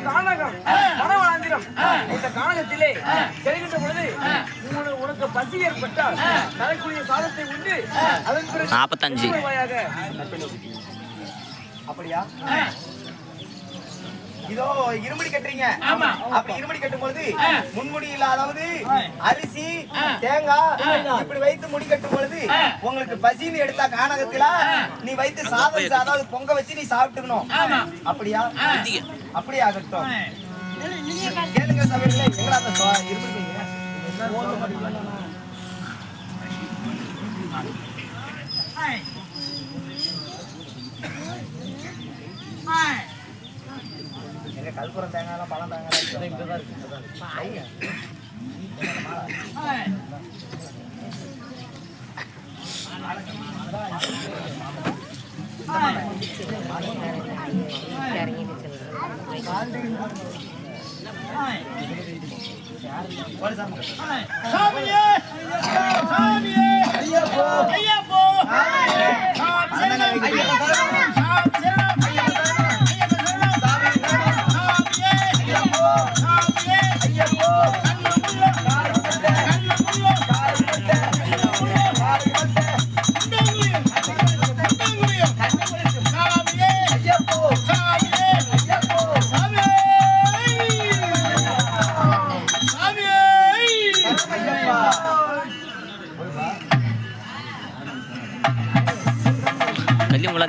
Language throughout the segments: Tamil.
கானகம் மனவாந்திரம் இந்த கானகத்திலே செல்கின்ற பொழுது உனக்கு பசி ஏற்பட்டால் தரக்கூடிய சாதத்தை உண்டு அதன் பிறகு 45 அப்படியா? இதோ இருமுடி கட்டுறீங்க. அப்படி இருமுடி கட்டும் பொழுது முன்முடியில் அதாவது அரிசி தேங்காய் இப்படி வைத்து முடி கட்டும் பொழுது உங்களுக்கு பசின்னு எடுத்தா கானகத்தில நீ வைத்து சாதம் அதாவது பொங்க வச்சு நீ சாப்பிட்டுக்கணும். அப்படியா? அப்படியே ஆகட்டும். கேளுங்க சபையில எங்களா இருமுடி எங்க கல்புரம் தேங்காய் பழம் தேங்காய்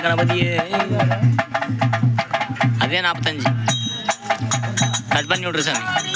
கணபதியே அதே 45 கட் பண்ணி விட்ரு சாமி.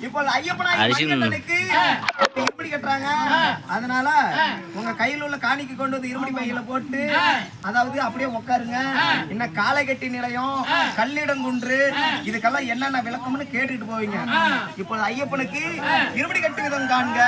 இப்போ ஐயப்பனுக்கு இருமுடி கட்டுறாங்க. அதனால உங்க கையில் உள்ள காணிக்கு கொண்டு வந்து இருமுடி பையில போட்டு அதாவது அப்படியே உட்காருங்க. இன்னும் காலை கட்டி நிலையம் கல்லிடங்குன்று இதுக்கெல்லாம் என்னென்ன விளக்கம்னு கேட்டுட்டு போவீங்க. இப்போ ஐயப்பனுக்கு இருமுடி கட்டு விதம் காண்க.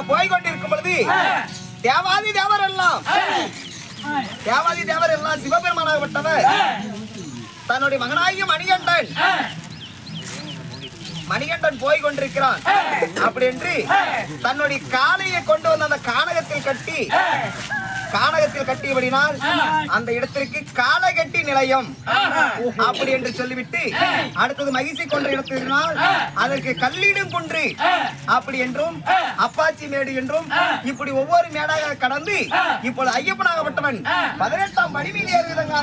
போய் கொண்டிருக்கும் பொழுது தேவாதி தேவர் எல்லாம் சிவபெருமானாகப்பட்டவர் தன்னுடைய மகனாகிய மணிகண்டன் போய் கொண்டிருக்கிறான். அப்படி என்று தன்னுடைய காளையை கொண்டு வந்து அந்த கானகத்தில் கட்டியபடினால் அந்த இடத்திற்கு காலகட்டி நிலையம் அப்படி என்று சொல்லிவிட்டு அடுத்தது மகிழ்ச்சி கொன்ற இடத்தினால் அதற்கு கல்லீடும் குன்று அப்படி என்றும் அப்பாச்சி மேடு என்றும் இப்படி ஒவ்வொரு மேடாக கடந்து இப்பொழுது ஐயப்பனாகப்பட்டவன் 18ஆம் படிவில் ஏறுகிறாங்க.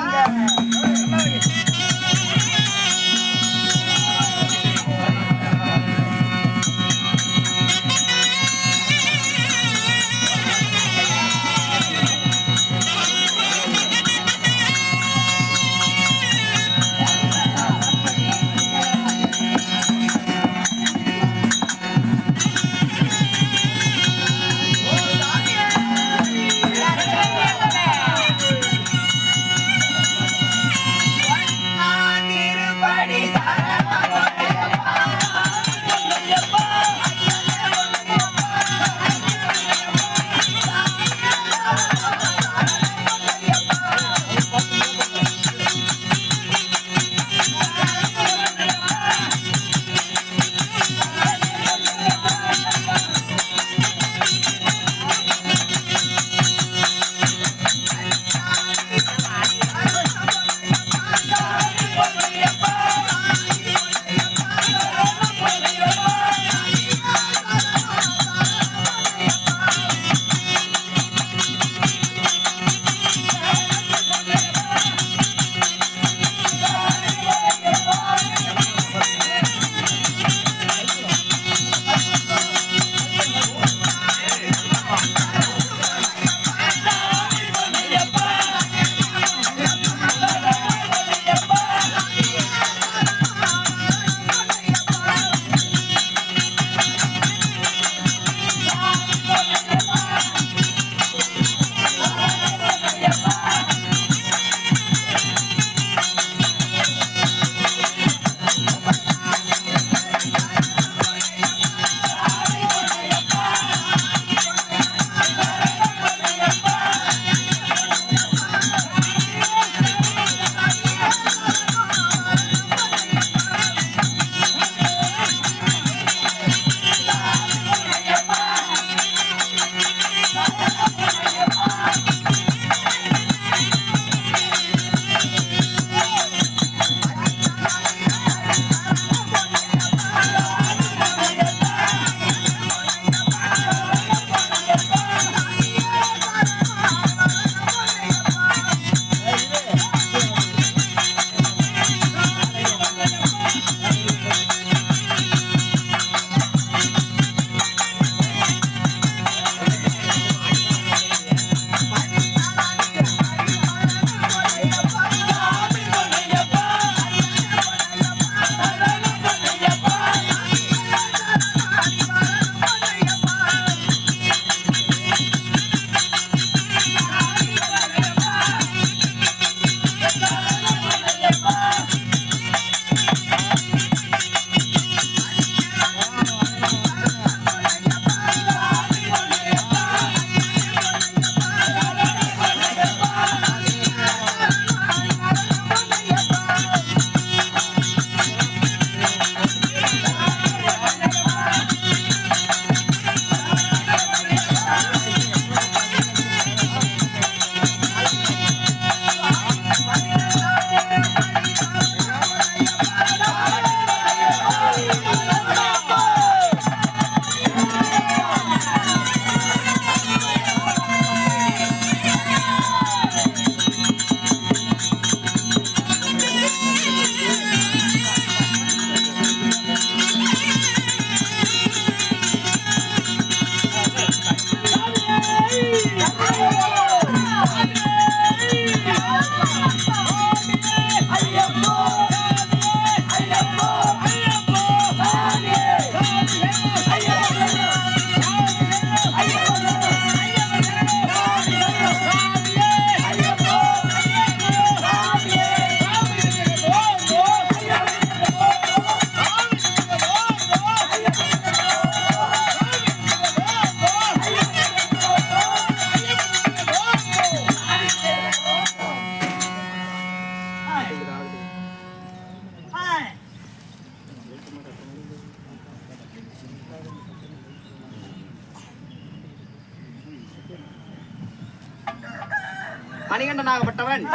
மணிகண்டனாகப்பட்டவன்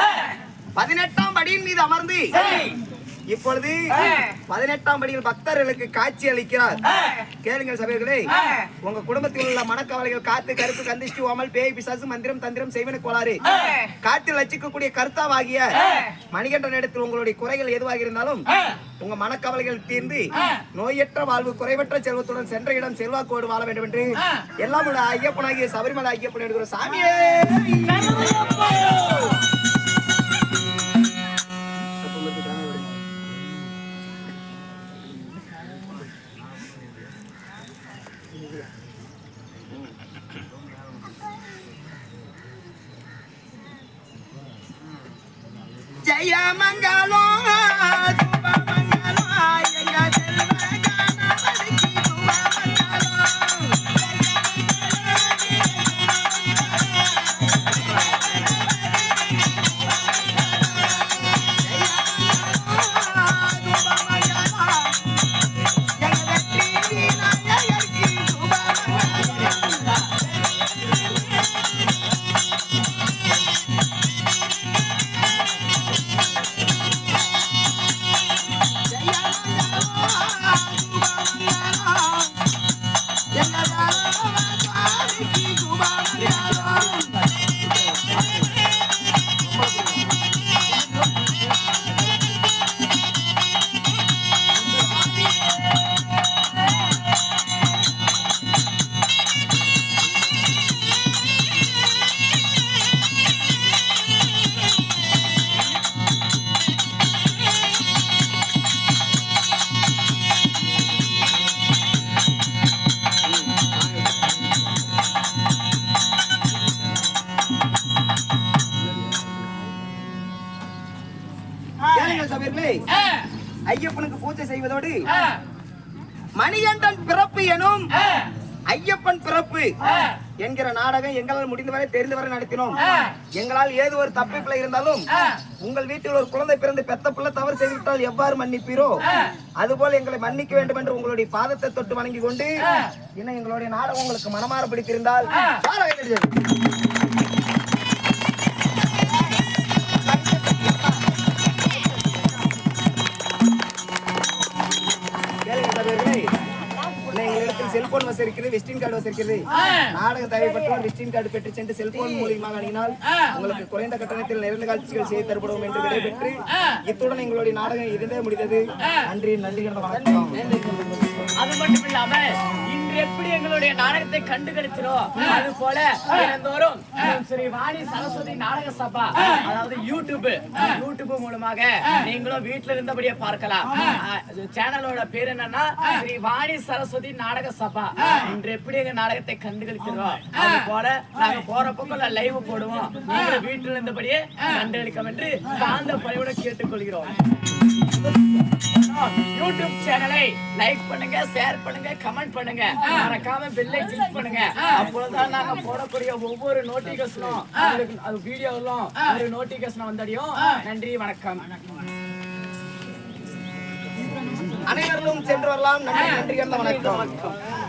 18ஆம் படியின் மீது அமர்ந்து இப்பொழுது 18ஆம் படியில் பக்தர்களுக்கு காட்சி அளிக்கிறார். கேளுங்கள் சபைகளே, உங்க குடும்பத்தில் உள்ள மனக்கவலைகள், காத்து, கருப்பு, கந்திஷ்டி, ஓமல், பேய், பிசாசு, மந்திரம், தந்திரம், செய்வன கோளாறு, காற்றில் லட்சிக்கக்கூடிய கர்த்தாவாகிய மணிகண்டன் இடத்தில் உங்களுடைய குறைகள் எதுவாக இருந்தாலும் உங்க மனக்கவலைகள் தீர்ந்து நோயற்ற வாழ்வு, குறைவற்ற செல்வத்துடன் சென்ற இடம் செல்வாக்கோடு வாழ வேண்டும் என்று எல்லாம் உள்ள ஐயப்பனாகிய சபரிமலை ஐயப்பன் எடுக்கிற சாமியே. ஜெய மங்களம் சுபமங்களம் எங்க செல்வகானபதிக்கு சுபமங்களம். எங்க வெற்றி விநாயகருக்கு சுபமங்களம். ஐயப்பனுக்கு பூஜை செய்வதோடு மணிகண்டன் பிறப்பு எனும் ஐயப்பன் பிறப்பு என்கிற நாடகம் எங்களால் முடிந்தவரை தெரிந்தவரை நடத்தினோம். எங்களால் ஏது ஒரு தப்பு பிள்ளை இருந்தாலும் உங்கள் வீட்டில் ஒரு குழந்தை பிறந்து பெத்த பிள்ளை தவறு செய்துவிட்டால் எவ்வாறு மன்னிப்பீரோ அதுபோல் எங்களை மன்னிக்க வேண்டும் என்று உங்களுடைய பாதத்தை தொட்டு வணங்கி கொண்டு இன்னும் எங்களுடைய நாடகம் உங்களுக்கு மனமாற பிடித்திருந்தால் செல்போன் வசதி இருக்கிறது, விசிட்டிங் கார்டு வசதி இருக்கிறது. நாடகம் தேவைப்பட்டவர் விசிட்டிங் கார்டு பெற்று சென்று செல்போன் மூலியமாக அணுகினால் உங்களுக்கு குறைந்த கட்டணத்தில் நிறைந்த காட்சிகள் செய்து தரப்படும் என்று விடைபெற்று இத்துடன் எங்களுடைய நாடகம் இருந்தே முடிந்தது. நன்றி நன்றி. அது மட்டும் இல்லாம இன்று எப்படி எங்களுடைய நாடகத்தை கண்டுகளிக்கிறோம் அது போல தினந்தோறும் ஸ்ரீ வாணி சரஸ்வதி நாடக சபா அதாவது யூடியூப் மூலமாக நீங்களும் வீட்டுல இருந்தபடியே பார்க்கலாம். சேனலோட பேர் என்னன்னா ஸ்ரீ வாணி சரஸ்வதி நாடக சபா. இன்று எப்படி எங்க நாடகத்தை கண்டுகளிக்கிறோம் அது போல நாங்க போற பக்கம் லைவ் போடுவோம். நீங்களும் வீட்டுல இருந்தபடியே கண்டுகளிக்கும் என்று காந்த பணியோட கேட்டுக்கொள்கிறோம். யூடியூப் சேனலை லைக் பண்ணுங்க, ஷேர் பண்ணுங்க, கமெண்ட் பண்ணுங்க, மறக்காம பெல் ஐகானை கிளிக் பண்ணுங்க. அப்பொழுதுதான் நாங்க போடக்கூடிய ஒவ்வொரு நோட்டிபிகேஷனும் அது வீடியோவும் ஒரு நோட்டிபிகேஷன் வந்தடையும். நன்றி, வணக்கம். அனைவரும் சென்று வரலாம். நன்றி நன்றி. வணக்கம்.